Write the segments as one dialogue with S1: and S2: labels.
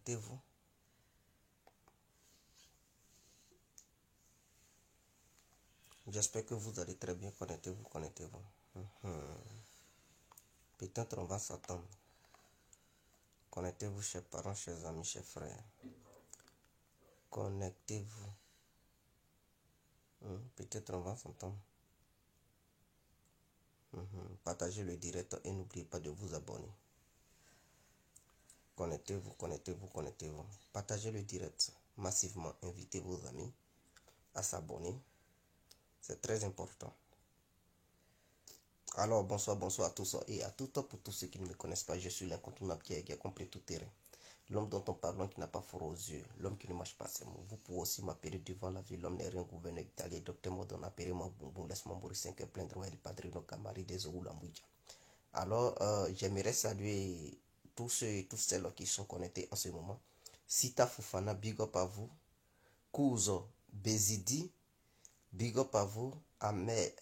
S1: connectez-vous. J'espère que vous allez très bien. Connectez-vous, connectez-vous. Peut-être on va s'attendre. Connectez-vous, chers parents, chers amis, chers frères. Connectez-vous. Peut-être on va s'entendre. Partagez le direct et n'oubliez pas de vous abonner. Connectez-vous, connectez-vous, connectez-vous. Partagez le direct massivement. Invitez vos amis à s'abonner. C'est très important. Alors, bonsoir, bonsoir à tous et à toutes. Pour tous ceux qui ne me connaissent pas, je suis l'incontournable qui a compris tout terrain. L'homme dont on parle, l'homme qui n'a pas fort aux yeux, l'homme qui ne marche pas ses mots. Vous pouvez aussi m'appeler devant la vie, l'homme n'est rien gouverneur italien. Docteur Modon, appelez-moi Boum, laisse-moi mourir 5 heures plein de rois, el padrino camari des Oula Mouja. Alors, j'aimerais saluer tous ceux et toutes celles qui sont connectés en ce moment. Sita Fufana, big up à vous. Kouzo Bezidi, big up à vous. Ahmed,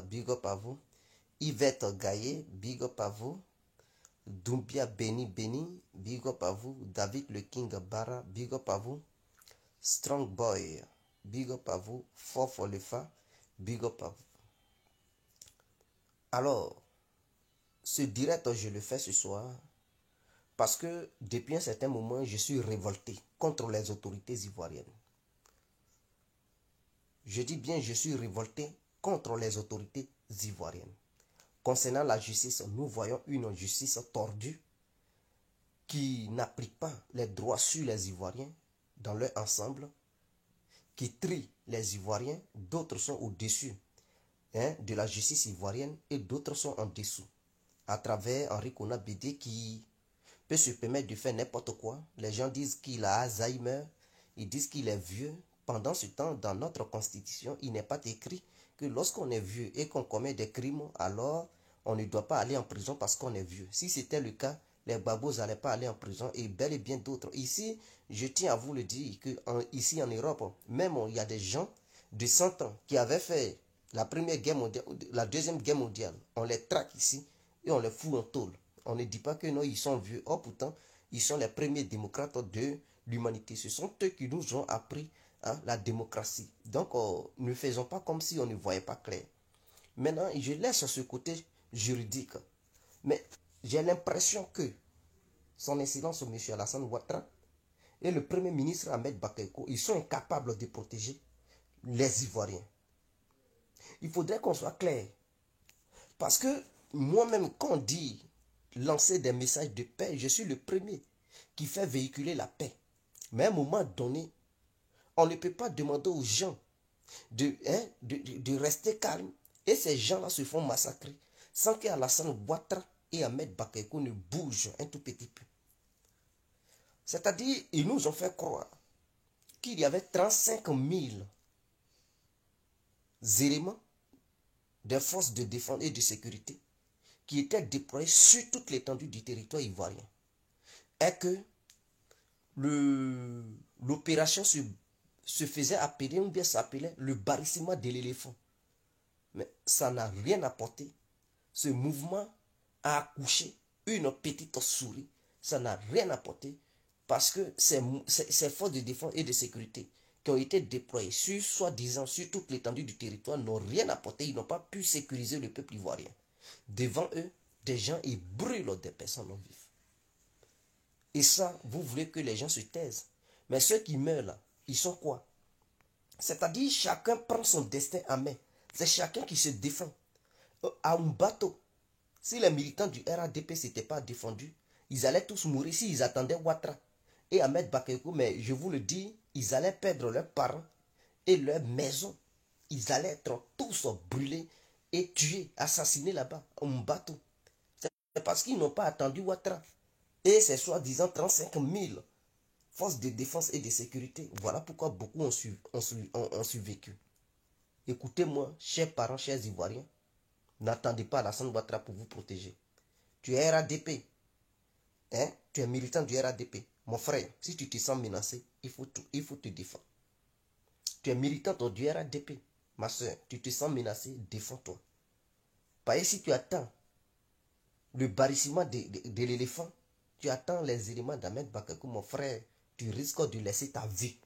S1: big up à vous. Yvette Gaye, big up à vous. Doumbia Beni, big up à vous. David le King Bara, big up à vous. Strong Boy, big up à vous. Fort Lefa, big up à vous. Alors, ce direct, je le fais ce soir parce que depuis un certain moment, je suis révolté contre les autorités ivoiriennes. Je dis bien, je suis révolté contre les autorités ivoiriennes. Concernant la justice, nous voyons une justice tordue qui n'applique pas les droits sur les Ivoiriens dans leur ensemble, qui trie les Ivoiriens, d'autres sont au-dessus de la justice ivoirienne et d'autres sont en dessous. À travers Henri Konan Bédé qui peut se permettre de faire n'importe quoi. Les gens disent qu'il a Alzheimer, ils disent qu'il est vieux. Pendant ce temps, dans notre constitution, il n'est pas écrit que lorsqu'on est vieux et qu'on commet des crimes, alors on ne doit pas aller en prison parce qu'on est vieux. Si c'était le cas, les babos n'allaient pas aller en prison et bel et bien d'autres. Ici, je tiens à vous le dire que ici en Europe, même il y a des gens de 100 ans qui avaient fait la première guerre mondiale, la deuxième guerre mondiale. On les traque ici et on les fout en tôle. On ne dit pas que non, ils sont vieux. Or pourtant, ils sont les premiers démocrates de l'humanité. Ce sont eux qui nous ont appris la démocratie. Donc, ne faisons pas comme si on ne voyait pas clair. Maintenant, je laisse ce côté juridique. Mais j'ai l'impression que son Excellence M. Alassane Ouattara et le Premier ministre Ahmed Bakayoko, ils sont incapables de protéger les Ivoiriens. Il faudrait qu'on soit clair. Parce que moi-même, quand on dit lancer des messages de paix, je suis le premier qui fait véhiculer la paix. Mais à un moment donné, on ne peut pas demander aux gens de rester calmes. Et ces gens-là se font massacrer sans qu'Alassane Ouattara et Ahmed Bakayoko ne bougent un tout petit peu. C'est-à-dire, ils nous ont fait croire qu'il y avait 35 000 éléments des forces de défense et de sécurité qui étaient déployés sur toute l'étendue du territoire ivoirien. Et que l'opération se faisait appeler, ou bien s'appelait le barrissement de l'éléphant. Mais ça n'a rien apporté. Ce mouvement a accouché une petite souris. Ça n'a rien apporté parce que ces forces de défense et de sécurité qui ont été déployées sur, soi-disant, sur toute l'étendue du territoire n'ont rien apporté. Ils n'ont pas pu sécuriser le peuple ivoirien. Devant eux, des gens, ils brûlent des personnes non vives. Et ça, vous voulez que les gens se taisent. Mais ceux qui meurent là, ils sont quoi? C'est-à-dire, chacun prend son destin en main. C'est chacun qui se défend. À un bateau, si les militants du RADP ne s'étaient pas défendus, ils allaient tous mourir s'ils attendaient Ouattara et Ahmed Bakayoko. Mais je vous le dis, ils allaient perdre leurs parents et leurs maisons. Ils allaient être tous brûlés et tués, assassinés là-bas, à un bateau. C'est parce qu'ils n'ont pas attendu Ouattara. Et c'est soi-disant 35 000 forces de défense et de sécurité. Voilà pourquoi beaucoup ont survécu. Écoutez-moi, chers parents, chers Ivoiriens, n'attendez pas Alassane Ouattara pour vous protéger. Tu es RADP. Hein? Tu es militant du RADP. Mon frère, si tu te sens menacé, il faut te défendre. Tu es militant du RADP. Ma soeur, tu te sens menacé, défends-toi. Parce que si tu attends le barrissement de l'éléphant, tu attends les éléments d'Ahmed Bakakou, mon frère, tu risques de laisser ta vie.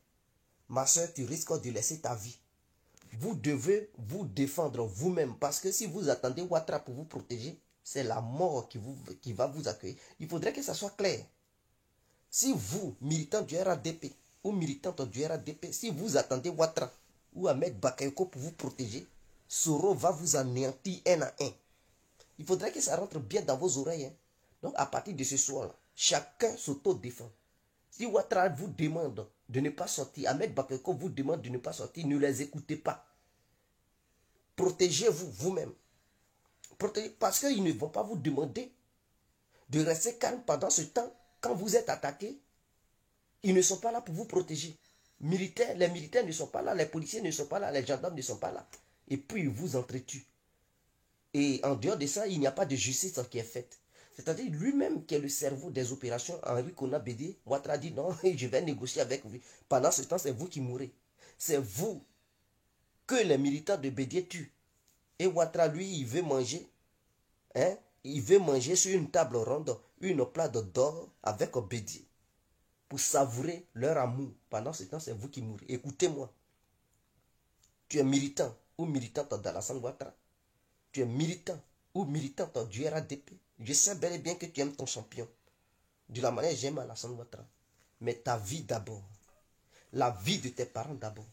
S1: Ma soeur, tu risques de laisser ta vie. Vous devez vous défendre vous-même parce que si vous attendez Ouattara pour vous protéger, c'est la mort qui va vous accueillir. Il faudrait que ça soit clair. Si vous, militant du RADP ou militante du RADP, si vous attendez Ouattara ou Ahmed Bakayoko pour vous protéger, Soro va vous anéantir un à un. Il faudrait que ça rentre bien dans vos oreilles. Hein. Donc à partir de ce soir-là, chacun s'auto-défend. Si Ouattara vous demande de ne pas sortir, Ahmed Bakayoko vous demande de ne pas sortir, ne les écoutez pas. Protégez-vous vous-même. Parce qu'ils ne vont pas vous demander de rester calme pendant ce temps. Quand vous êtes attaqué, ils ne sont pas là pour vous protéger. Les militaires ne sont pas là, les policiers ne sont pas là, les gendarmes ne sont pas là. Et puis ils vous entretuent. Et en dehors de ça, il n'y a pas de justice qui est faite. C'est-à-dire lui-même qui est le cerveau des opérations, Henri Konan Bédié, Ouattara dit non, je vais négocier avec vous. Pendant ce temps, c'est vous qui mourrez. C'est vous que les militants de Bédié tuent. Et Ouattara, lui, il veut manger. Hein? Il veut manger sur une table ronde, une plate d'or avec un Bédié. Pour savourer leur amour. Pendant ce temps, c'est vous qui mourrez. Écoutez-moi. Tu es militant ou militante d'Alassane Ouattara. Tu es militant ou militante du RADP. Je sais bel et bien que tu aimes ton champion. De la manière j'aime Alassane Ouattara. Mais ta vie d'abord. La vie de tes parents d'abord.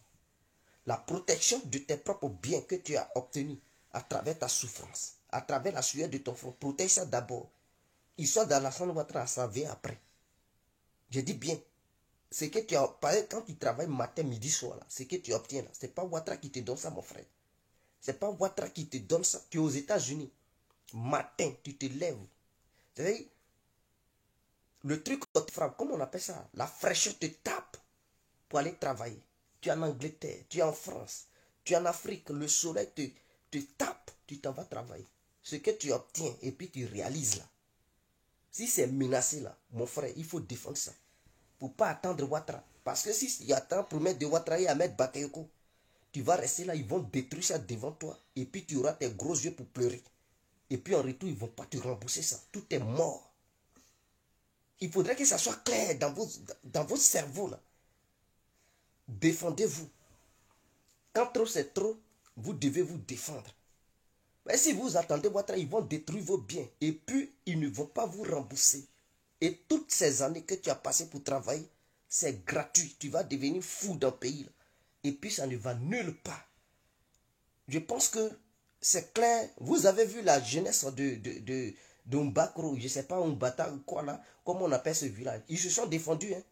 S1: La protection de tes propres biens que tu as obtenus à travers ta souffrance. À travers la sueur de ton front. Protège ça d'abord. Histoire d'Alassane Ouattara, ça vient après. Je dis bien. C'est que tu as, quand tu travailles matin, midi, soir, c'est que tu obtiens là. Ce n'est pas Ouattara qui te donne ça, mon frère. Ce n'est pas Ouattara qui te donne ça. Tu es aux États-Unis. Matin, tu te lèves. C'est-à-dire, le truc qui te frappe, comment on appelle ça? La fraîcheur te tape pour aller travailler. Tu es en Angleterre, tu es en France, tu es en Afrique, le soleil te tape, tu t'en vas travailler. Ce que tu obtiens et puis tu réalises là. Si c'est menacé là, mon frère, il faut défendre ça. Pour ne pas attendre Ouattara. Parce que si tu attends pour mettre de Ouattara et Ahmed Bakayoko, tu vas rester là, ils vont détruire ça devant toi. Et puis tu auras tes gros yeux pour pleurer. Et puis en retour, ils ne vont pas te rembourser ça. Tout est mort. Il faudrait que ça soit clair dans votre cerveau là. Défendez-vous. Quand trop c'est trop, vous devez vous défendre. Mais si vous attendez Ouattara, ils vont détruire vos biens. Et puis, ils ne vont pas vous rembourser. Et toutes ces années que tu as passées pour travailler, c'est gratuit. Tu vas devenir fou dans le pays. Là. Et puis, ça ne va nulle part. Je pense que c'est clair. Vous avez vu la jeunesse de Mbakro, je ne sais pas, Mbata ou quoi là, comment on appelle ce village. Ils se sont défendus. Hein.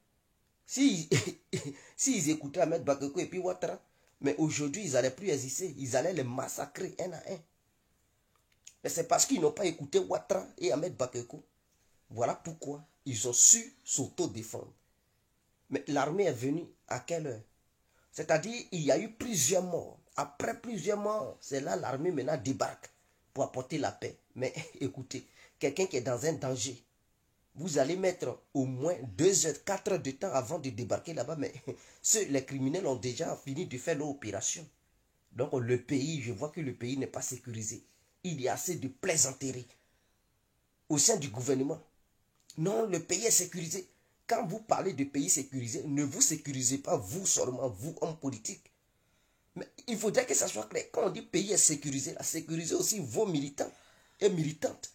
S1: S'ils écoutaient Ahmed Bakayoko et puis Ouattara, mais aujourd'hui, ils n'allaient plus exister. Ils allaient les massacrer un à un. Mais c'est parce qu'ils n'ont pas écouté Ouattara et Ahmed Bakayoko. Voilà pourquoi ils ont su s'auto-défendre. Mais l'armée est venue à quelle heure? C'est-à-dire, il y a eu plusieurs morts. Après plusieurs morts, c'est là l'armée maintenant débarque pour apporter la paix. Mais écoutez, quelqu'un qui est dans un danger, vous allez mettre au moins 2 heures, 4 heures de temps avant de débarquer là-bas. Mais les criminels ont déjà fini de faire leur opération. Donc le pays, je vois que le pays n'est pas sécurisé. Il y a assez de plaisanteries au sein du gouvernement. Non, le pays est sécurisé. Quand vous parlez de pays sécurisé, ne vous sécurisez pas vous seulement, vous, hommes politiques. Mais il faudrait que ça soit clair. Quand on dit pays est sécurisé, là, sécurisez aussi vos militants et militantes.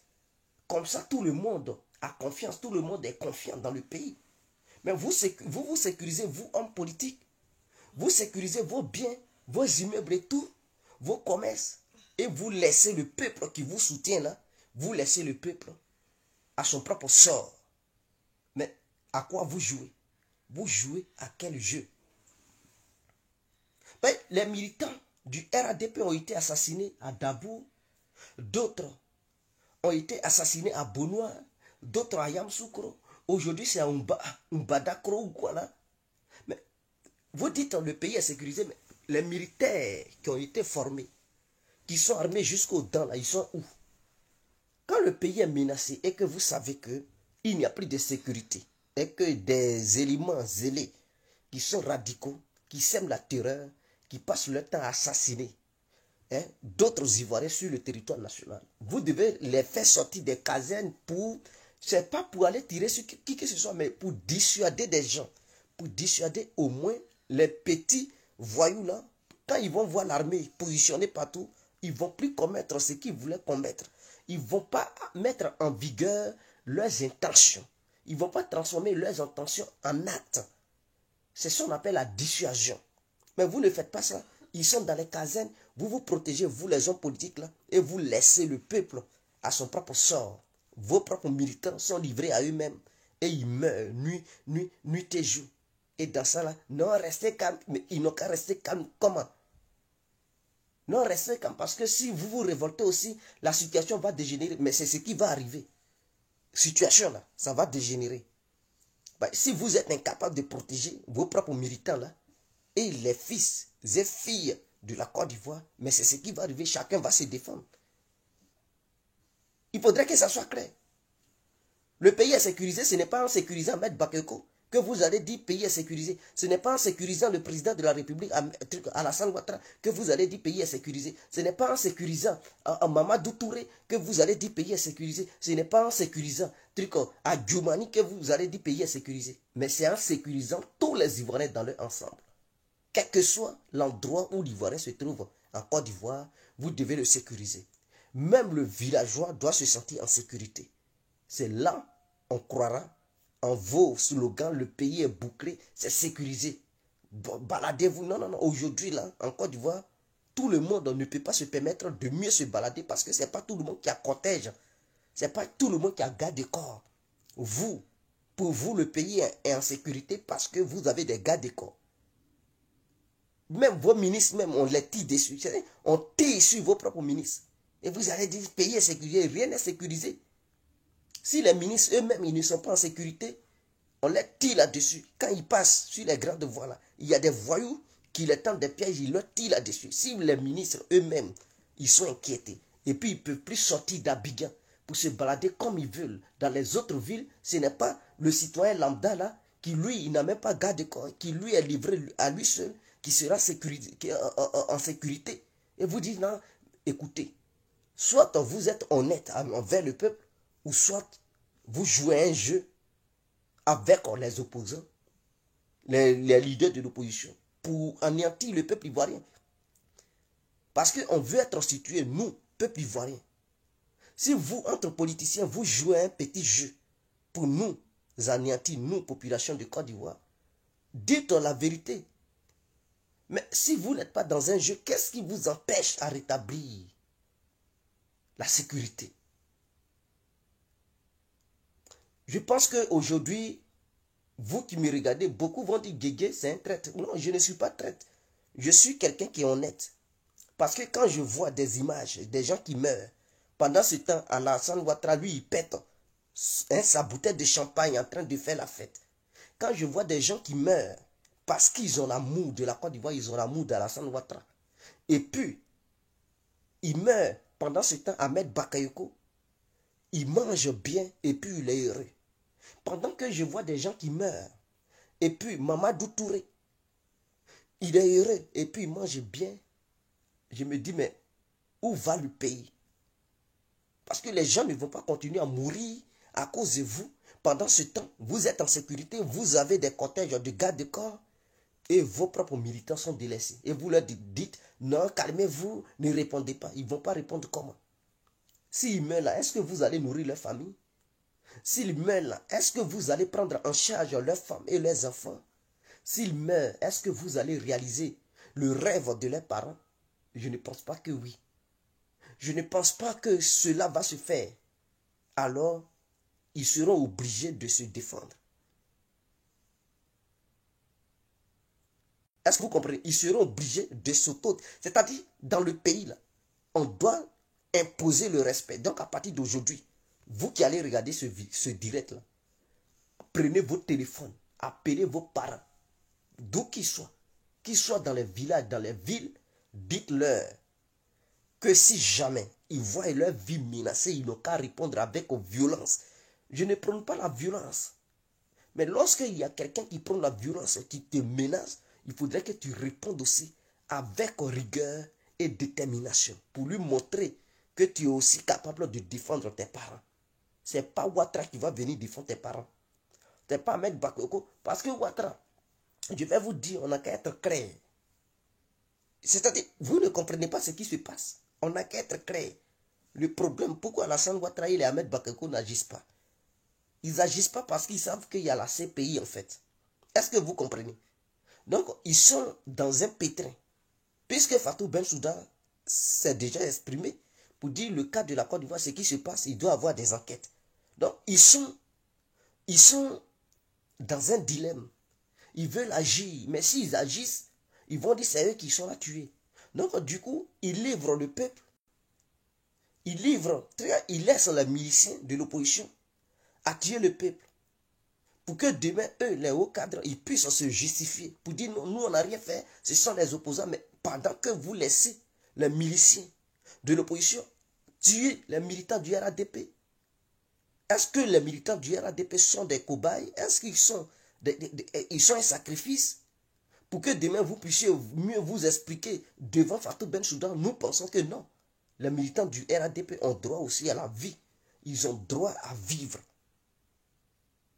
S1: Comme ça, tout le monde a confiance, tout le monde est confiant dans le pays. Mais vous vous sécurisez, vous, hommes politiques. Vous sécurisez vos biens, vos immeubles et tout, vos commerces. Et vous laissez le peuple qui vous soutient là, vous laissez le peuple à son propre sort. Mais à quoi vous jouez? Vous jouez à quel jeu? Ben, les militants du RADP ont été assassinés à Dabour, d'autres ont été assassinés à Bonois, d'autres à Yamsoukro. Aujourd'hui, c'est à Mbadakro ou quoi là. Mais vous dites le pays est sécurisé, mais les militaires qui ont été formés, qui sont armés jusqu'aux dents, là, ils sont où? Quand le pays est menacé et que vous savez qu'il n'y a plus de sécurité et que des éléments zélés qui sont radicaux, qui sèment la terreur, qui passent leur temps à assassiner d'autres Ivoiriens sur le territoire national, vous devez les faire sortir des casernes pour C'est pas pour aller tirer sur qui que ce soit, mais pour dissuader des gens. Pour dissuader au moins les petits voyous là. Quand ils vont voir l'armée positionnée partout, ils ne vont plus commettre ce qu'ils voulaient commettre. Ils ne vont pas mettre en vigueur leurs intentions. Ils ne vont pas transformer leurs intentions en actes. C'est ce qu'on appelle la dissuasion. Mais vous ne faites pas ça. Ils sont dans les casernes. Vous vous protégez, vous les hommes politiques là, et vous laissez le peuple à son propre sort. Vos propres militants sont livrés à eux-mêmes. Et ils meurent nuit et jour. Et dans ça là, non, restez calme. Mais ils n'ont qu'à rester calme. Comment? Non, restez calme. Parce que si vous vous révoltez aussi, la situation va dégénérer. Mais c'est ce qui va arriver. Situation là, ça va dégénérer. Bah, si vous êtes incapable de protéger vos propres militants là, et les fils et filles de la Côte d'Ivoire, mais c'est ce qui va arriver. Chacun va se défendre. Il faudrait que ça soit clair. Le pays est sécurisé, ce n'est pas en sécurisant M. Bakayoko que vous allez dire pays est sécurisé. Ce n'est pas en sécurisant le président de la République, Alassane Ouattara, que vous allez dire pays est sécurisé. Ce n'est pas en sécurisant Mamadou Touré que vous allez dire pays est sécurisé. Ce n'est pas en sécurisant à Djoumani que vous allez dire pays est sécurisé. Mais c'est en sécurisant tous les Ivoiriens dans leur ensemble. Quel que soit l'endroit où l'Ivoirien se trouve en Côte d'Ivoire, vous devez le sécuriser. Même le villageois doit se sentir en sécurité. C'est là on croira en vos slogans, le pays est bouclé, c'est sécurisé. Baladez-vous. Non, non, non. Aujourd'hui, là, en Côte d'Ivoire, tout le monde ne peut pas se permettre de mieux se balader parce que ce n'est pas tout le monde qui a cortège. Ce n'est pas tout le monde qui a garde de corps. Vous, pour vous, le pays est en sécurité parce que vous avez des gardes de corps. Même vos ministres, même, on les tire dessus. On tire sur vos propres ministres. Et vous allez dire, le pays est sécurisé, rien n'est sécurisé. Si les ministres eux-mêmes, ils ne sont pas en sécurité, on les tire là-dessus. Quand ils passent sur les grandes voies là, il y a des voyous qui les tendent des pièges, ils leur tirent là-dessus. Si les ministres eux-mêmes, ils sont inquiétés, et puis ils ne peuvent plus sortir d'Abidjan pour se balader comme ils veulent dans les autres villes, ce n'est pas le citoyen lambda là, qui lui, il n'a même pas garde corps, qui lui est livré à lui seul, qui sera en sécurité. Et vous dites, non, écoutez, soit vous êtes honnête envers le peuple, ou soit vous jouez un jeu avec les opposants, les leaders de l'opposition, pour anéantir le peuple ivoirien. Parce qu'on veut être situé, nous, peuple ivoirien. Si vous, entre politiciens, vous jouez un petit jeu pour nous anéantir, nous, population de Côte d'Ivoire, dites la vérité. Mais si vous n'êtes pas dans un jeu, qu'est-ce qui vous empêche à rétablir la sécurité? Je pense qu'aujourd'hui, vous qui me regardez, beaucoup vont dire Guégué, c'est un traître. Non, je ne suis pas traître. Je suis quelqu'un qui est honnête. Parce que quand je vois des images, des gens qui meurent, pendant ce temps, Alassane Ouattara, lui, il pète sa bouteille de champagne en train de faire la fête. Quand je vois des gens qui meurent, parce qu'ils ont l'amour de la Côte d'Ivoire, ils ont l'amour d'Alassane Ouattara. Et puis, ils meurent pendant ce temps, Ahmed Bakayoko, il mange bien et puis il est heureux. Pendant que je vois des gens qui meurent, et puis Mamadou Touré, il est heureux et puis il mange bien, je me dis, mais où va le pays? Parce que les gens ne vont pas continuer à mourir à cause de vous. Pendant ce temps, vous êtes en sécurité, vous avez des cortèges de garde de corps et vos propres militants sont délaissés. Et vous leur dites, non, calmez-vous, ne répondez pas. Ils ne vont pas répondre comment? S'ils meurent là, est-ce que vous allez nourrir leur famille? S'ils meurent là, est-ce que vous allez prendre en charge leurs femmes et leurs enfants? S'ils meurent, est-ce que vous allez réaliser le rêve de leurs parents? Je ne pense pas que oui. Je ne pense pas que cela va se faire. Alors, ils seront obligés de se défendre. Est-ce que vous comprenez? Ils seront obligés de s'auto... C'est-à-dire, dans le pays, là, on doit imposer le respect. Donc, à partir d'aujourd'hui, vous qui allez regarder ce direct-là, prenez votre téléphone, appelez vos parents, d'où qu'ils soient dans les villages, dans les villes, dites-leur que si jamais ils voient leur vie menacée, ils n'ont qu'à répondre avec violence. Je ne prône pas la violence. Mais lorsqu'il y a quelqu'un qui prend la violence, qui te menace, il faudrait que tu répondes aussi avec rigueur et détermination pour lui montrer que tu es aussi capable de défendre tes parents. c'est pas Ouattara qui va venir défendre tes parents. C'est pas Ahmed Bakayoko. Parce que Ouattara, je vais vous dire, on n'a qu'à être clair. C'est-à-dire, vous ne comprenez pas ce qui se passe. On n'a qu'à être clair. Le problème, pourquoi Alassane Ouattara et Ahmed Bakayoko n'agissent pas? Ils n'agissent pas parce qu'ils savent qu'il y a la CPI en fait. Est-ce que vous comprenez? Donc, ils sont dans un pétrin. Puisque Fatou Bensouda s'est déjà exprimé pour dire le cas de la Côte d'Ivoire, ce qui se passe, il doit y avoir des enquêtes. Donc, ils sont dans un dilemme. Ils veulent agir, mais s'ils agissent, ils vont dire c'est eux qui sont là tués. Donc, du coup, ils livrent le peuple. Ils laissent les miliciens de l'opposition à tuer le peuple. Pour que demain, eux, les hauts cadres, ils puissent se justifier. Pour dire, nous, on n'a rien fait, ce sont les opposants. Mais pendant que vous laissez les miliciens de l'opposition tuer les militants du RADP, est-ce que les militants du RADP sont des cobayes? Est-ce qu'ils sont, ils sont un sacrifice? Pour que demain, vous puissiez mieux vous expliquer devant Fatou Bensouda, nous pensons que non. Les militants du RADP ont droit aussi à la vie. Ils ont droit à vivre.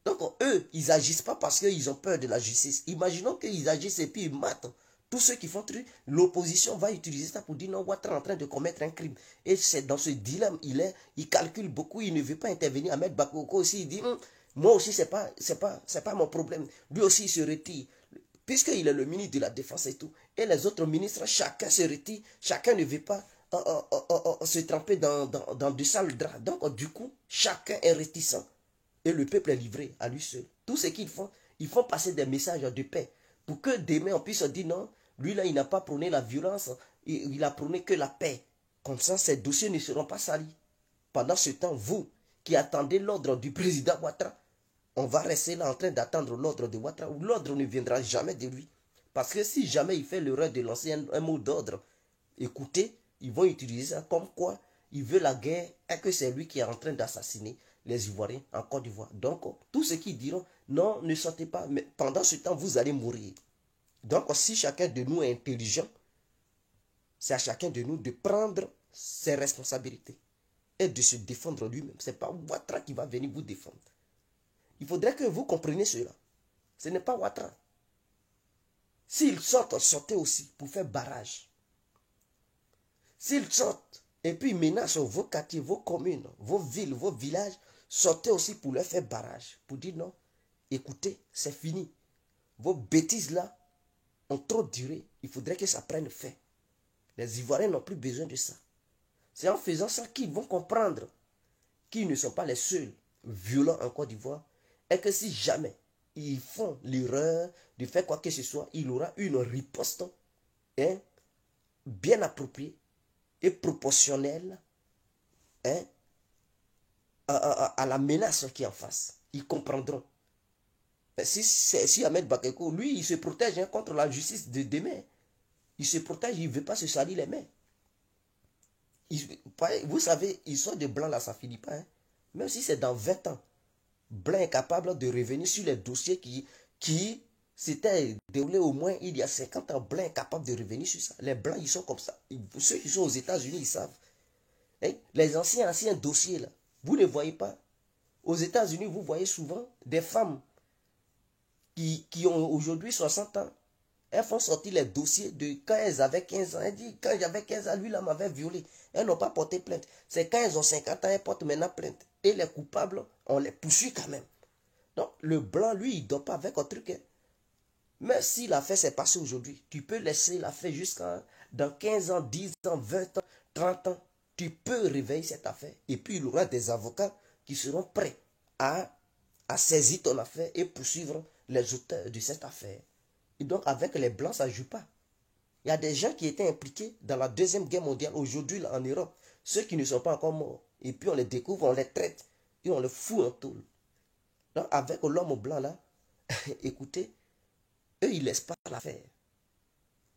S1: Donc, eux, ils n'agissent pas parce qu'ils ont peur de la justice. Imaginons qu'ils agissent et puis ils matent tous ceux qui font truc. L'opposition va utiliser ça pour dire non, Ouattara est en train de commettre un crime. Et c'est dans ce dilemme, il calcule beaucoup, il ne veut pas intervenir. Ahmed Bakayoko aussi, il dit, moi aussi, c'est pas mon problème. Lui aussi, il se retire. Puisqu'il est le ministre de la Défense et tout. Et les autres ministres, chacun se retire. Chacun ne veut pas se tremper dans de sales draps. Donc, du coup, chacun est réticent. Et le peuple est livré à lui seul. Tout ce qu'ils font, ils font passer des messages de paix. Pour que demain, on puisse dire non, lui là, il n'a pas prôné la violence, il a prôné que la paix. Comme ça, ces dossiers ne seront pas salis. Pendant ce temps, vous, qui attendez l'ordre du président Ouattara, on va rester là en train d'attendre l'ordre de Ouattara, ou l'ordre ne viendra jamais de lui. Parce que si jamais il fait l'erreur de lancer un mot d'ordre, écoutez, ils vont utiliser ça comme quoi il veut la guerre et que c'est lui qui est en train d'assassiner les Ivoiriens en Côte d'Ivoire. Donc, tous ceux qui diront, non, ne sortez pas, mais pendant ce temps, vous allez mourir. Donc, si chacun de nous est intelligent, c'est à chacun de nous de prendre ses responsabilités et de se défendre lui-même. Ce n'est pas Ouattara qui va venir vous défendre. Il faudrait que vous compreniez cela. Ce n'est pas Ouattara. S'ils sortent, sortez aussi pour faire barrage. S'ils sortent et puis menacent vos quartiers, vos communes, vos villes, vos villages, sortez aussi pour leur faire barrage. Pour dire non, écoutez, c'est fini. Vos bêtises là ont trop duré. Il faudrait que ça prenne fin. Les Ivoiriens n'ont plus besoin de ça. C'est en faisant ça qu'ils vont comprendre qu'ils ne sont pas les seuls violents en Côte d'Ivoire. Et que si jamais ils font l'erreur de faire quoi que ce soit, il y aura une riposte bien appropriée et proportionnelle à la menace qui est en face. Ils comprendront. Mais si Ahmed Bakayoko, lui, il se protège contre la justice de demain. Il se protège, il ne veut pas se salir les mains. Vous savez, l'histoire de Blanc, là, ça ne finit pas. Même si c'est dans 20 ans, Blanc est capable de revenir sur les dossiers qui s'étaient déroulés au moins il y a 50 ans. Blanc est capable de revenir sur ça. Les Blancs, ils sont comme ça. Ceux qui sont aux États-Unis, ils savent. Les anciens dossiers, là, vous ne voyez pas. Aux États-Unis, vous voyez souvent des femmes qui ont aujourd'hui 60 ans. Elles font sortir les dossiers de quand elles avaient 15 ans. Elles disent, quand j'avais 15 ans, lui là m'avait violé. Elles n'ont pas porté plainte. C'est quand elles ont 50 ans, elles portent maintenant plainte. Et les coupables, on les poursuit quand même. Donc, le blanc, lui, il ne dort pas avec un truc. Mais si l'affaire s'est passée aujourd'hui, tu peux laisser l'affaire jusqu'à dans 15 ans, 10 ans, 20 ans, 30 ans. Tu peux réveiller cette affaire. Et puis, il y aura des avocats qui seront prêts à saisir ton affaire et poursuivre les auteurs de cette affaire. Et donc, avec les Blancs, ça ne joue pas. Il y a des gens qui étaient impliqués dans la Deuxième Guerre mondiale, aujourd'hui, en Europe. Ceux qui ne sont pas encore morts. Et puis, on les découvre, on les traite. Et on les fout en tôle. Donc, avec l'homme blanc, là, écoutez, eux, ils ne laissent pas l'affaire.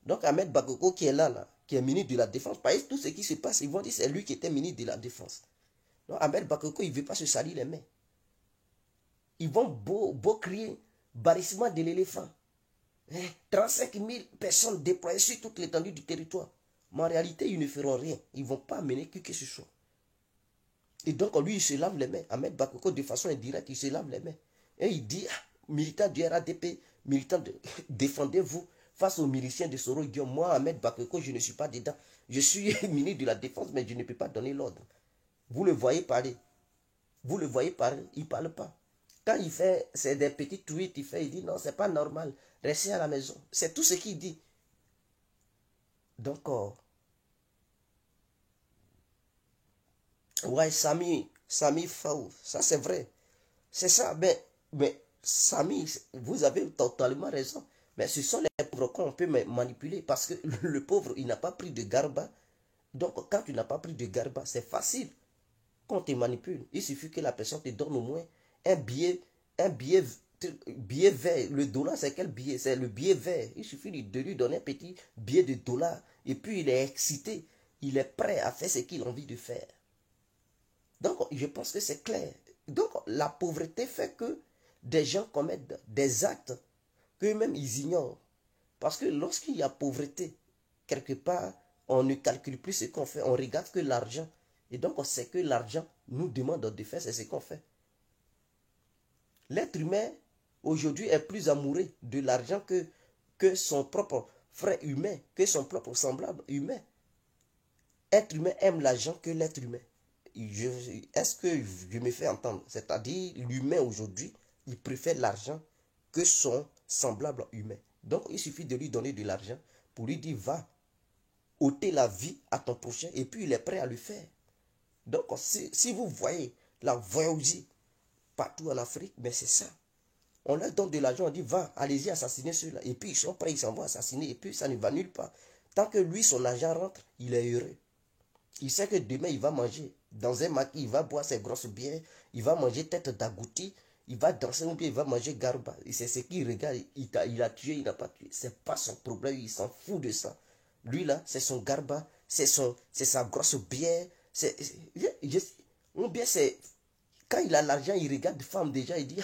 S1: Donc, Ahmed Bakayoko, qui est là, qui est ministre de la Défense, par exemple, tout ce qui se passe, ils vont dire que c'est lui qui était ministre de la Défense. Donc, Ahmed Bakayoko, il ne veut pas se salir les mains. Ils vont beau crier, barrissement de l'éléphant. 35 000 personnes déployées sur toute l'étendue du territoire. Mais en réalité, ils ne feront rien. Ils ne vont pas mener qui que ce soit. Et donc, lui, il se lave les mains. Ahmed Bakayoko, de façon indirecte, il se lave les mains. Et il dit, ah, militant du RADP, militant de... défendez-vous face aux miliciens de Soro Guillaume. Moi, Ahmed Bakayoko, je ne suis pas dedans. Je suis ministre de la Défense, mais je ne peux pas donner l'ordre. Vous le voyez parler. Vous le voyez parler, il ne parle pas. Quand il fait, c'est des petits tweets, il dit non, c'est pas normal. Restez à la maison. C'est tout ce qu'il dit. Donc, ouais, Sami Faou, ça c'est vrai. C'est ça, mais Sami, vous avez totalement raison. Mais ce sont les pauvres qu'on peut manipuler parce que le pauvre, il n'a pas pris de garba. Donc, quand tu n'as pas pris de garba, c'est facile qu'on te manipule. Il suffit que la personne te donne au moins un billet vert. Le dollar, c'est quel billet? C'est le billet vert. Il suffit de lui donner un petit billet de dollar. Et puis, il est excité. Il est prêt à faire ce qu'il a envie de faire. Donc, je pense que c'est clair. Donc, la pauvreté fait que des gens commettent des actes qu'eux-mêmes, ils ignorent. Parce que lorsqu'il y a pauvreté, quelque part, on ne calcule plus ce qu'on fait. On regarde que l'argent. Et donc, on sait que l'argent nous demande de faire, c'est ce qu'on fait. L'être humain, aujourd'hui, est plus amoureux de l'argent que son propre frère humain, que son propre semblable humain. Être humain aime l'argent que l'être humain. Est-ce que je me fais entendre? C'est-à-dire, l'humain aujourd'hui, il préfère l'argent que son semblable humain. Donc, il suffit de lui donner de l'argent pour lui dire, va ôter la vie à ton prochain, et puis il est prêt à le faire. Donc, si vous voyez la voyousie partout en Afrique, mais c'est ça. On leur donne de l'argent, on dit, va, allez-y assassiner ceux-là. Et puis, ils sont prêts, ils s'en vont assassiner, et puis ça ne va nulle part. Tant que lui, son argent rentre, il est heureux. Il sait que demain, il va manger. Dans un maquis, il va boire ses grosses bières, il va manger tête d'agouti, il va danser ou bien il va manger garba. Et c'est ce qu'il regarde. Il a tué, il n'a pas tué. C'est pas son problème, il s'en fout de ça. Lui là, c'est son garba, c'est sa grosse bière. Ou bien c'est... Quand il a l'argent, il regarde des femmes déjà, il dit,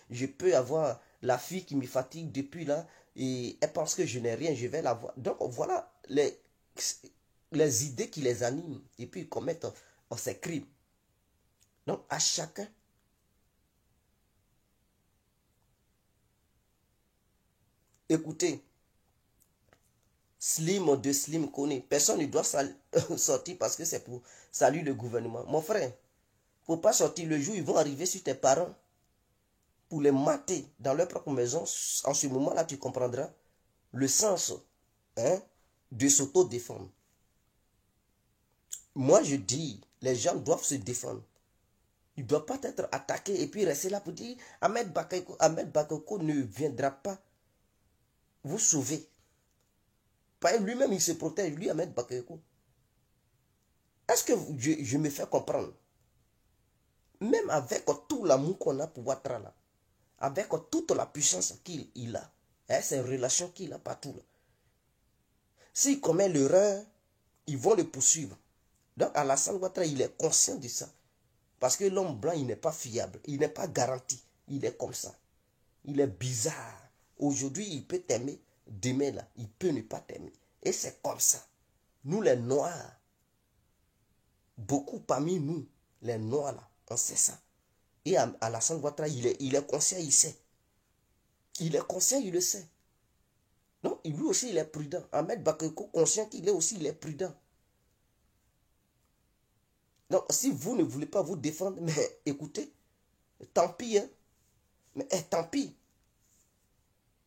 S1: je peux avoir la fille qui me fatigue depuis là, et elle pense que je n'ai rien, je vais la voir. Donc voilà les idées qui les animent, et puis ils commettent ces crimes. Donc à chacun, écoutez, Slim de Slim connaît, personne ne doit sortir parce que c'est pour saluer le gouvernement. Mon frère, il ne faut pas sortir le jour, ils vont arriver sur tes parents pour les mater dans leur propre maison. En ce moment-là, tu comprendras le sens de s'auto-défendre. Moi, je dis, les gens doivent se défendre. Ils ne doivent pas être attaqués et puis rester là pour dire Ahmed Bakayoko ne viendra pas vous sauver. Lui-même, il se protège, lui, Ahmed Bakayoko. Est-ce que je me fais comprendre? Même avec tout l'amour qu'on a pour Ouattara, là, avec toute la puissance qu'il a, ces relations qu'il a partout, là, s'il commet l'erreur, ils vont le poursuivre. Donc Alassane Ouattara, il est conscient de ça. Parce que l'homme blanc, il n'est pas fiable, il n'est pas garanti. Il est comme ça. Il est bizarre. Aujourd'hui, il peut t'aimer. Demain, là, il peut ne pas t'aimer. Et c'est comme ça. Nous, les Noirs, beaucoup parmi nous, les Noirs, là, on sait ça. Et Alassane Ouattara, il est conscient, il sait. Il est conscient, il le sait. Non, lui aussi, il est prudent. Ahmed Bakayoko, conscient qu'il est aussi, il est prudent. Donc, si vous ne voulez pas vous défendre, mais écoutez, tant pis, hein. Mais tant pis.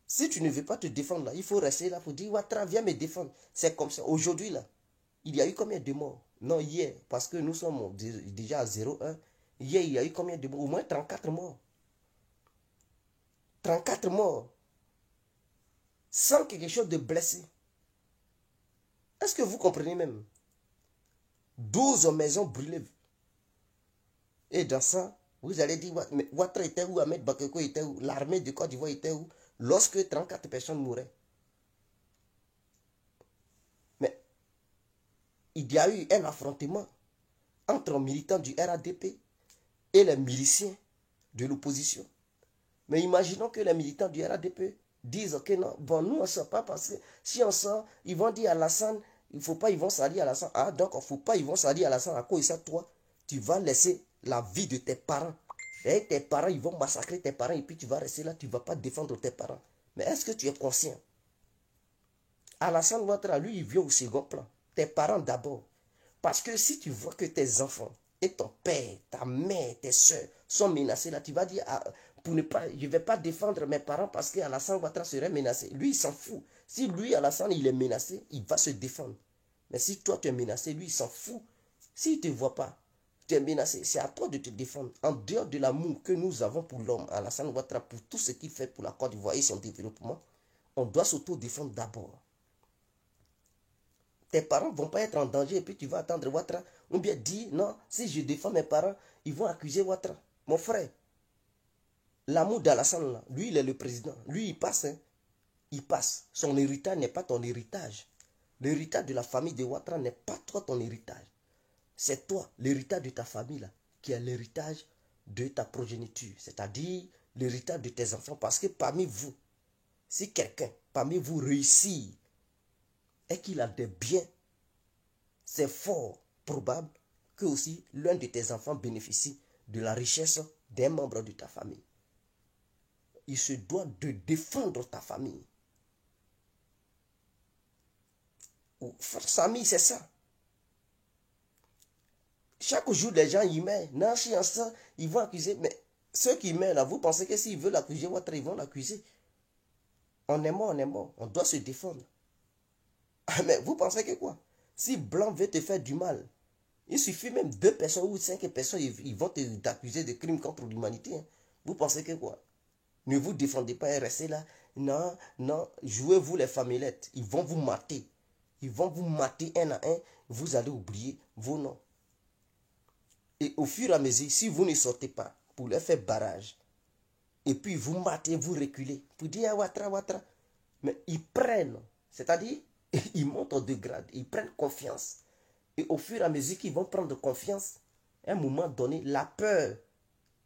S1: Si tu ne veux pas te défendre, là, il faut rester là pour dire, Ouattara, viens me défendre. C'est comme ça. Aujourd'hui, là, il y a eu combien de morts? Non, hier, parce que nous sommes déjà à 0,1. Hier, il y a eu combien de morts? Au moins 34 morts. 34 morts. Sans quelque chose de blessé. Est-ce que vous comprenez même? 12 maisons brûlées. Et dans ça, vous allez dire, Ouattara était où? Ahmed Bakayoko était où? L'armée de Côte d'Ivoire était où? Lorsque 34 personnes mouraient. Mais il y a eu un affrontement entre les militants du RADP et les miliciens de l'opposition. Mais imaginons que les militants du RADP disent que non, bon, nous on ne sort pas parce que si on sort, ils vont dire à Alassane, il ne faut pas, ils vont salir Alassane. Ah, donc il ne faut pas, ils vont salir Alassane à cause de ça, toi. Tu vas laisser la vie de tes parents. Et tes parents, ils vont massacrer tes parents et puis tu vas rester là, tu ne vas pas défendre tes parents. Mais est-ce que tu es conscient? Alassane Ouattara, lui, il vient au second plan. Tes parents d'abord. Parce que si tu vois que tes enfants et ton père, ta mère, tes soeurs sont menacés, là, tu vas dire, ah, pour ne pas, je ne vais pas défendre mes parents parce qu'Alassane Ouattara serait menacé. Lui, il s'en fout. Si lui, Alassane, il est menacé, il va se défendre. Mais si toi, tu es menacé, lui, il s'en fout. S'il ne te voit pas, tu es menacé, c'est à toi de te défendre. En dehors de l'amour que nous avons pour l'homme, Alassane Ouattara, pour tout ce qu'il fait pour la Côte d'Ivoire et son développement, on doit s'auto-défendre d'abord. Tes parents ne vont pas être en danger et puis tu vas attendre Ouattara. Ou bien dire, non, si je défends mes parents, ils vont accuser Ouattara. Mon frère, l'amour d'Alassane, lui, il est le président. Lui, il passe. Hein. Il passe. Son héritage n'est pas ton héritage. L'héritage de la famille de Ouattara n'est pas toi ton héritage. C'est toi, l'héritage de ta famille, là, qui est l'héritage de ta progéniture. C'est-à-dire l'héritage de tes enfants. Parce que parmi vous, si quelqu'un, parmi vous réussit et qu'il a des biens, c'est fort probable que aussi l'un de tes enfants bénéficie de la richesse d'un membre de ta famille. Il se doit de défendre ta famille. Samy, c'est ça. Chaque jour, les gens y mettent. Ils vont accuser. Mais ceux qui mettent là, vous pensez que s'ils veulent accuser Ouattara, ils vont l'accuser. On est mort, on est mort. On doit se défendre. Mais vous pensez que quoi? Si Blanc veut te faire du mal, il suffit même 2 personnes ou 5 personnes, ils vont t'accuser de crimes contre l'humanité. Hein. Vous pensez que quoi? Ne vous défendez pas et restez là. Non, non, jouez-vous les famillettes. Ils vont vous mater. Ils vont vous mater un à un. Vous allez oublier vos noms. Et au fur et à mesure, si vous ne sortez pas pour leur faire barrage, et puis vous matez, vous reculez, pour dire Ouattara, Ouattara, mais ils prennent, c'est-à-dire, ils montent au degrade, ils prennent confiance. Et au fur et à mesure qu'ils vont prendre confiance, à un moment donné, la peur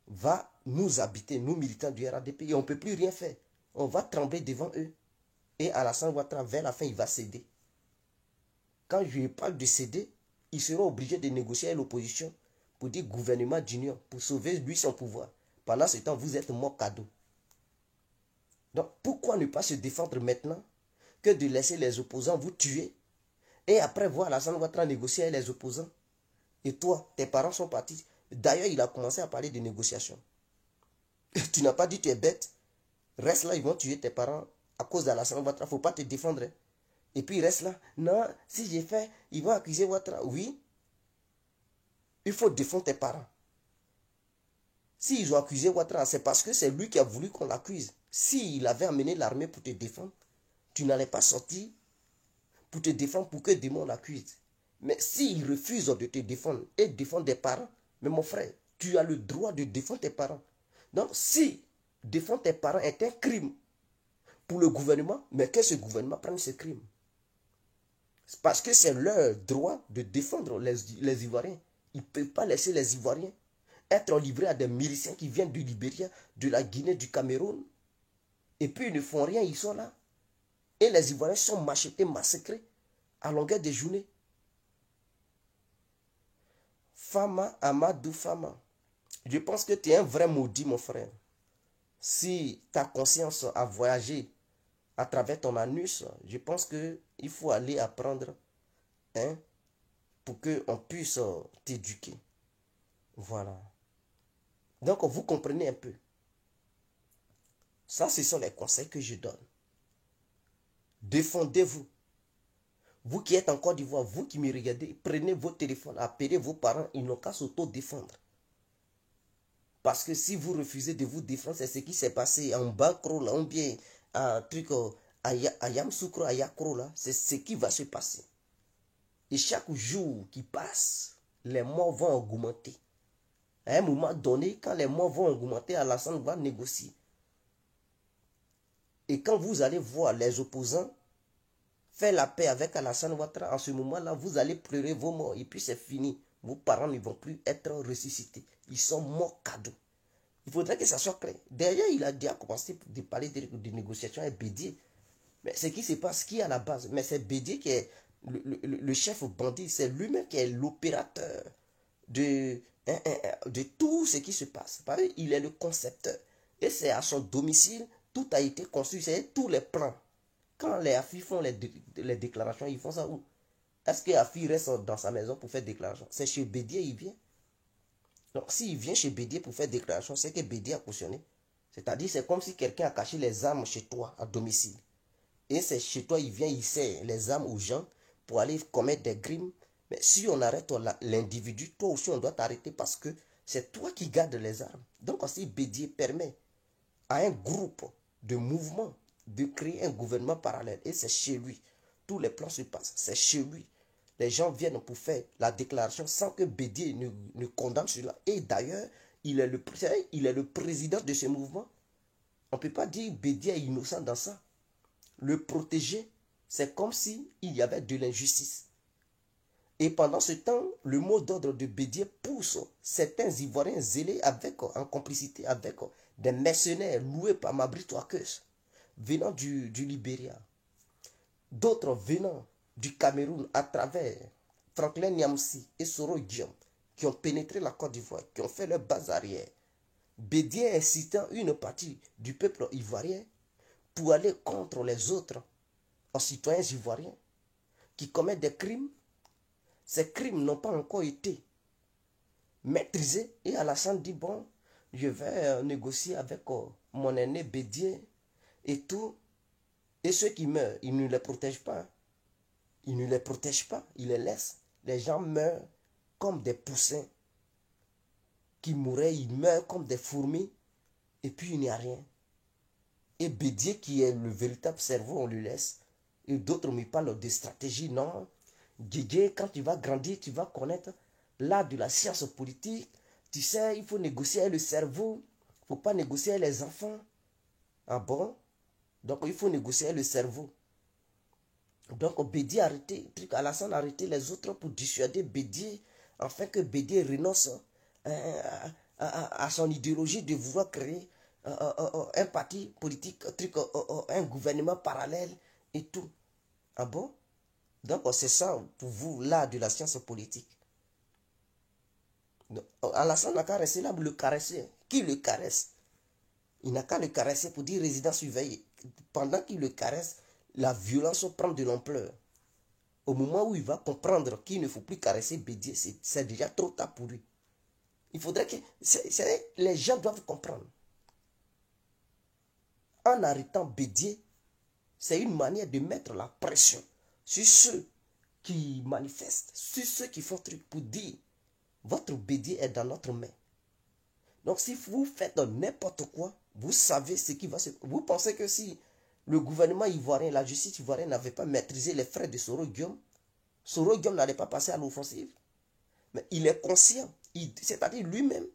S1: va nous habiter, nous militants du RADP, et on ne peut plus rien faire. On va trembler devant eux. Et Alassane Ouattara, vers la fin, il va céder. Quand je parle de céder, ils seront obligés de négocier avec l'opposition pour dire gouvernement d'union, pour sauver lui son pouvoir. Pendant ce temps, vous êtes mort cadeau. Donc, pourquoi ne pas se défendre maintenant que de laisser les opposants vous tuer et après voir Alassane Ouattara négocier avec les opposants? Et toi, tes parents sont partis. D'ailleurs, il a commencé à parler de négociation. Tu n'as pas dit tu es bête. Reste là, ils vont tuer tes parents à cause d'Alassane Ouattara. Il ne faut pas te défendre. Et puis reste là. Non, si j'ai fait, ils vont accuser Ouattara. Oui. Il faut défendre tes parents. S'ils ont accusé Ouattara, c'est parce que c'est lui qui a voulu qu'on l'accuse. S'il avait amené l'armée pour te défendre, tu n'allais pas sortir pour te défendre pour que des gens l'accusent. Mais s'il refuse de te défendre et défendre des parents, mais mon frère, tu as le droit de défendre tes parents. Donc si défendre tes parents est un crime pour le gouvernement, mais que ce gouvernement prenne ce crime. Parce que c'est leur droit de défendre les Ivoiriens. Ils ne peuvent pas laisser les Ivoiriens être livrés à des miliciens qui viennent du Libéria, de la Guinée, du Cameroun. Et puis ils ne font rien, ils sont là. Et les Ivoiriens sont machetés, massacrés à longueur de journée. Fama, Amadou Fama. Je pense que tu es un vrai maudit, mon frère. Si ta conscience a voyagé à travers ton anus, je pense qu'il faut aller apprendre hein, pour qu'on puisse t'éduquer. Voilà. Donc, vous comprenez un peu. Ça, ce sont les conseils que je donne. Défendez-vous. Vous qui êtes en Côte d'Ivoire, vous qui me regardez, prenez vos téléphones, appelez vos parents, ils n'ont qu'à s'auto-défendre. Parce que si vous refusez de vous défendre, c'est ce qui s'est passé en Bakro, là, ou bien un truc à Yamsoukro, à Yakro, là, c'est ce qui va se passer. Et chaque jour qui passe, les morts vont augmenter. À un moment donné, quand les morts vont augmenter, Alassane va négocier. Et quand vous allez voir les opposants faire la paix avec Alassane Ouattara, en ce moment-là, vous allez pleurer vos morts. Et puis c'est fini. Vos parents ne vont plus être ressuscités. Ils sont morts cadeaux. Il faudrait que ça soit clair. D'ailleurs, il a déjà commencé de parler de négociations avec Bédier. Mais ce qui se passe, qui est à la base? Mais c'est Bédier qui est le chef bandit. C'est lui-même qui est l'opérateur de tout ce qui se passe. Il est le concepteur. Et c'est à son domicile, tout a été conçu, c'est tous les plans. Quand les AFI font les déclarations, ils font ça où? Est-ce que AFI reste dans sa maison pour faire déclaration? C'est chez Bédier, il vient. Donc s'il vient chez Bédier pour faire déclaration, c'est que Bédier a cautionné. C'est-à-dire, c'est comme si quelqu'un a caché les armes chez toi, à domicile. Et c'est chez toi, il vient, il sert les armes aux gens pour aller commettre des crimes. Mais si on arrête l'individu, toi aussi on doit t'arrêter parce que c'est toi qui gardes les armes. Donc si Bédier permet à un groupe de mouvements de créer un gouvernement parallèle, et c'est chez lui, tous les plans se passent, c'est chez lui. Les gens viennent pour faire la déclaration sans que Bédier ne condamne cela. Et d'ailleurs, il est le président de ce mouvement. On ne peut pas dire que Bédier est innocent dans ça. Le protéger, c'est comme s'il y avait de l'injustice. Et pendant ce temps, le mot d'ordre de Bédier pousse certains Ivoiriens zélés en complicité avec des mercenaires loués par Mabri Touakeus, venant du Libéria. D'autres venant du Cameroun à travers Franklin Niamsi et Soro Guillaume, qui ont pénétré la Côte d'Ivoire, qui ont fait leur base arrière. Bédier incitant une partie du peuple ivoirien pour aller contre les autres citoyens ivoiriens qui commettent des crimes. Ces crimes n'ont pas encore été maîtrisés et Alassane dit bon, je vais négocier avec mon aîné Bédier et tout. Et ceux qui meurent, il ne les protège pas. Il ne les protège pas, il les laisse. Les gens meurent comme des poussins qui mouraient, ils meurent comme des fourmis et puis il n'y a rien. Et Bédier qui est le véritable cerveau, on le laisse. Et d'autres me parlent de stratégie, non. Guégué, quand tu vas grandir, tu vas connaître l'art de la science politique. Tu sais, il faut négocier le cerveau. Il ne faut pas négocier les enfants. Ah bon? Donc, il faut négocier le cerveau. Donc, Bédier a arrêté, Alassane a arrêté les autres pour dissuader Bédier, afin que Bédier renonce à son idéologie de vouloir créer un parti politique, un gouvernement parallèle et tout. Ah bon? Donc, c'est ça pour vous, l'art de la science politique. Donc, Alassane n'a qu'à rester là pour le caresser. Qui le caresse? Il n'a qu'à le caresser pour dire résident surveillé. Pendant qu'il le caresse, la violence prend de l'ampleur. Au moment où il va comprendre qu'il ne faut plus caresser Bédier, c'est déjà trop tard pour lui. Il faudrait que... les gens doivent comprendre. En arrêtant Bédier, c'est une manière de mettre la pression sur ceux qui manifestent, sur ceux qui font truc pour dire votre Bédier est dans notre main. Donc si vous faites n'importe quoi, vous savez ce qui va se... Vous pensez que si le gouvernement ivoirien, la justice ivoirienne n'avait pas maîtrisé les frais de Soro Guillaume n'allait pas passer à l'offensive. Mais il est conscient, c'est-à-dire lui-même,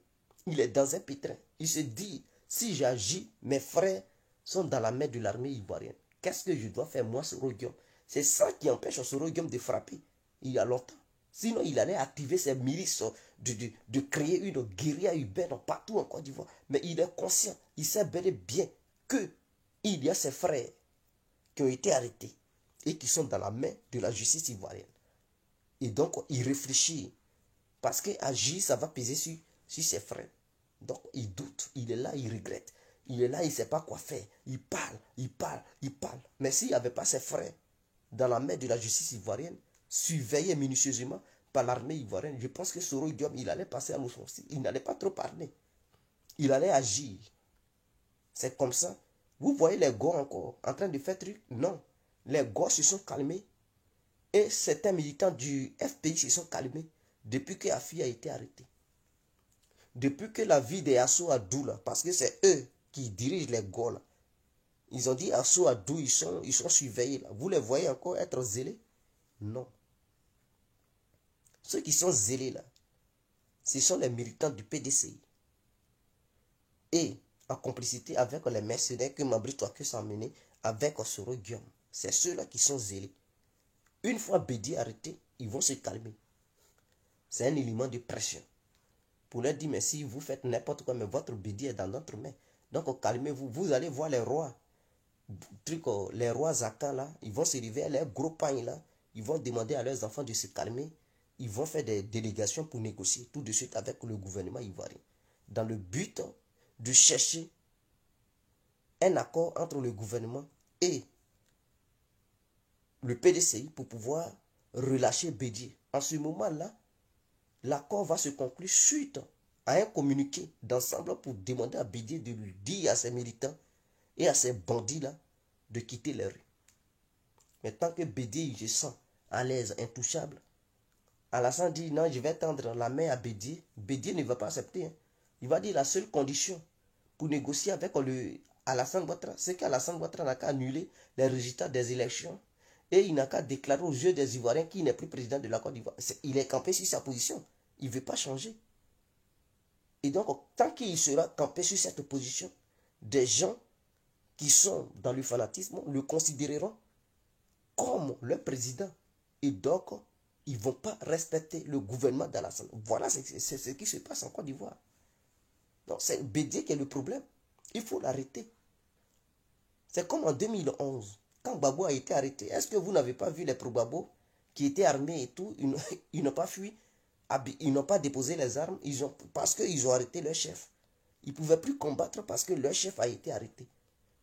S1: il est dans un pétrin. Il se dit, si j'agis, mes frères sont dans la main de l'armée ivoirienne. Qu'est-ce que je dois faire, moi, Soro Guillaume? C'est ça qui empêche Soro Guillaume de frapper il y a longtemps. Sinon, il allait activer ses milices de créer une guérilla urbaine partout en Côte d'Ivoire. Mais il est conscient, il sait bel et bien qu'il y a ses frères qui ont été arrêtés et qui sont dans la main de la justice ivoirienne. Et donc, il réfléchit. Parce qu'agir, ça va peser sur ses frères. Donc, il doute, il est là, il regrette. Il est là, il ne sait pas quoi faire. Il parle, il parle, il parle. Mais s'il n'y avait pas ses frères dans la main de la justice ivoirienne, surveillés minutieusement par l'armée ivoirienne, je pense que Soro Guillaume, il allait passer à l'offensive. Il n'allait pas trop parler. Il allait agir. C'est comme ça. Vous voyez les gars encore en train de faire truc? Non. Les gars se sont calmés. Et certains militants du FPI se sont calmés depuis que Afi a été arrêté. Depuis que la vie des Assou Adou, là, parce que c'est eux qui dirigent les gars, là. Ils ont dit Assou Adou, ils sont surveillés. Là. Vous les voyez encore être zélés? Non. Ceux qui sont zélés là, ce sont les militants du PDCI. Et en complicité avec les mercenaires que Mabri Touakeus a emmenés avec Soro Guillaume. C'est ceux-là qui sont zélés. Une fois Bédier arrêté, ils vont se calmer. C'est un élément de pression. Pour leur dire, mais si vous faites n'importe quoi, mais votre Bédier est dans notre main. Donc calmez-vous. Vous allez voir les rois. Les rois Zaka là, ils vont se réveiller à leurs gros pagnes là. Ils vont demander à leurs enfants de se calmer. ils vont faire des délégations pour négocier tout de suite avec le gouvernement ivoirien, dans le but de chercher un accord entre le gouvernement et le PDCI pour pouvoir relâcher Bédié. En ce moment-là, l'accord va se conclure suite à un communiqué d'ensemble pour demander à Bédié de lui dire à ses militants et à ces bandits-là de quitter les rues. Mais tant que Bédié, il se sent à l'aise, intouchable, Alassane dit non, je vais tendre la main à Bédié. Bédié ne va pas accepter. Hein. Il va dire la seule condition pour négocier avec Alassane Ouattara, c'est qu'Alassane Ouattara n'a qu'à annuler les résultats des élections et il n'a qu'à déclarer aux yeux des Ivoiriens qu'il n'est plus président de la Côte d'Ivoire. Il est campé sur sa position. Il ne veut pas changer. Et donc, tant qu'il sera campé sur cette position, des gens qui sont dans le fanatisme le considéreront comme le président. Et donc, ils ne vont pas respecter le gouvernement d'Alassane. Voilà, c'est ce qui se passe en Côte d'Ivoire. Donc, c'est Bédié qui est le problème. Il faut l'arrêter. C'est comme en 2011, quand Gbagbo a été arrêté. Est-ce que vous n'avez pas vu les pro-Gbagbo qui étaient armés et tout? Ils n'ont pas fui. Ils n'ont pas déposé les armes parce qu'ils ont arrêté leur chef. Ils ne pouvaient plus combattre parce que leur chef a été arrêté.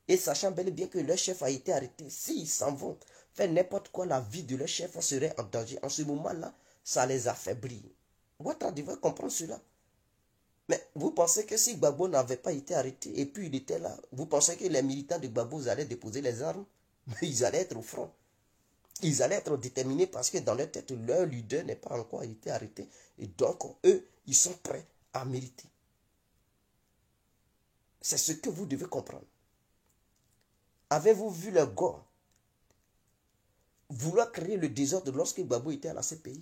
S1: Et sachant bel et bien que leur chef a été arrêté, s'ils s'en vont faire n'importe quoi, la vie de leur chef serait en danger. En ce moment-là, ça les affaiblit. Ouattara devrait comprendre cela. Mais vous pensez que si Gbagbo n'avait pas été arrêté et puis il était là, vous pensez que les militants de Gbagbo allaient déposer les armes? Mais ils allaient être au front. Ils allaient être déterminés parce que dans leur tête, leur leader n'est pas encore été arrêté. Et donc, eux, ils sont prêts à mériter. C'est ce que vous devez comprendre. Avez-vous vu le gars vouloir créer le désordre lorsque Gbagbo était à la CPI?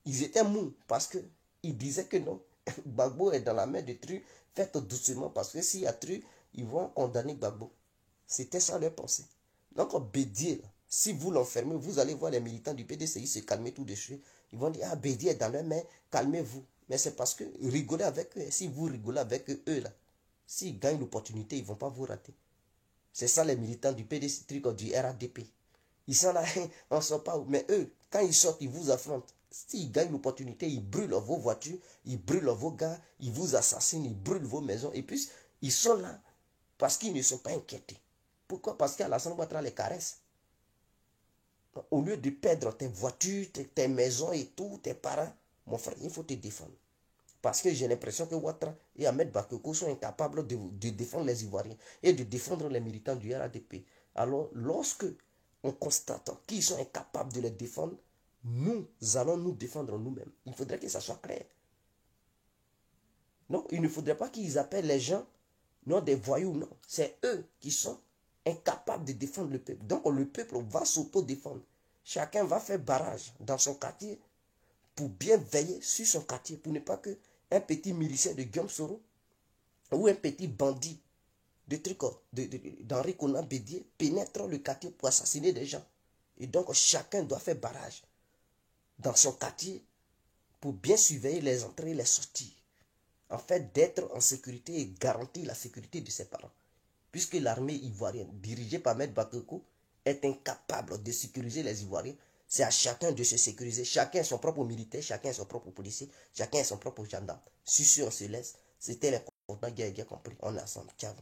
S1: Ils étaient mous parce qu'ils disaient que non. Gbagbo est dans la main de Tru, faites doucement parce que s'il y a Tru, ils vont condamner Gbagbo. C'était ça leur pensée. Donc, Bédié, si vous l'enfermez, vous allez voir les militants du PDCI se calmer tout de suite. Ils vont dire, ah, Bédié est dans leurs mains, calmez-vous. Mais c'est parce que rigolez avec eux. Si vous rigolez avec eux, là, s'ils gagnent l'opportunité, ils ne vont pas vous rater. C'est ça les militants du PDC, du RADP. Ils sont là, on ne sort pas où. Mais eux, quand ils sortent, ils vous affrontent. S'ils gagnent l'opportunité, ils brûlent vos voitures, ils brûlent vos gars, ils vous assassinent, ils brûlent vos maisons. Et puis, ils sont là parce qu'ils ne sont pas inquiétés. Pourquoi? Parce qu'Alassane Ouattara les caresse. Au lieu de perdre tes voitures, tes maisons et tout, tes parents, mon frère, il faut te défendre. Parce que j'ai l'impression que Ouattara et Ahmed Bakoko sont incapables de défendre les Ivoiriens et de défendre les militants du RADP. Alors, lorsque on constate qu'ils sont incapables de les défendre, nous allons nous défendre nous-mêmes. Il faudrait que ça soit clair. Non, il ne faudrait pas qu'ils appellent les gens, non des voyous, non. C'est eux qui sont incapables de défendre le peuple. Donc le peuple va s'auto-défendre. Chacun va faire barrage dans son quartier pour bien veiller sur son quartier, pour ne pas que un petit milicien de Guillaume Soro ou un petit bandit d'Henri Konan Bédié pénètre le quartier pour assassiner des gens. Et donc chacun doit faire barrage dans son quartier pour bien surveiller les entrées et les sorties. En fait, d'être en sécurité et garantir la sécurité de ses parents. Puisque l'armée ivoirienne, dirigée par Maître Bakoko, est incapable de sécuriser les Ivoiriens, c'est à chacun de se sécuriser. Chacun son propre militaire, chacun son propre policier, chacun son propre gendarme. Si on se laisse, c'était les commandants qui ont compris. On est ensemble. Ciao.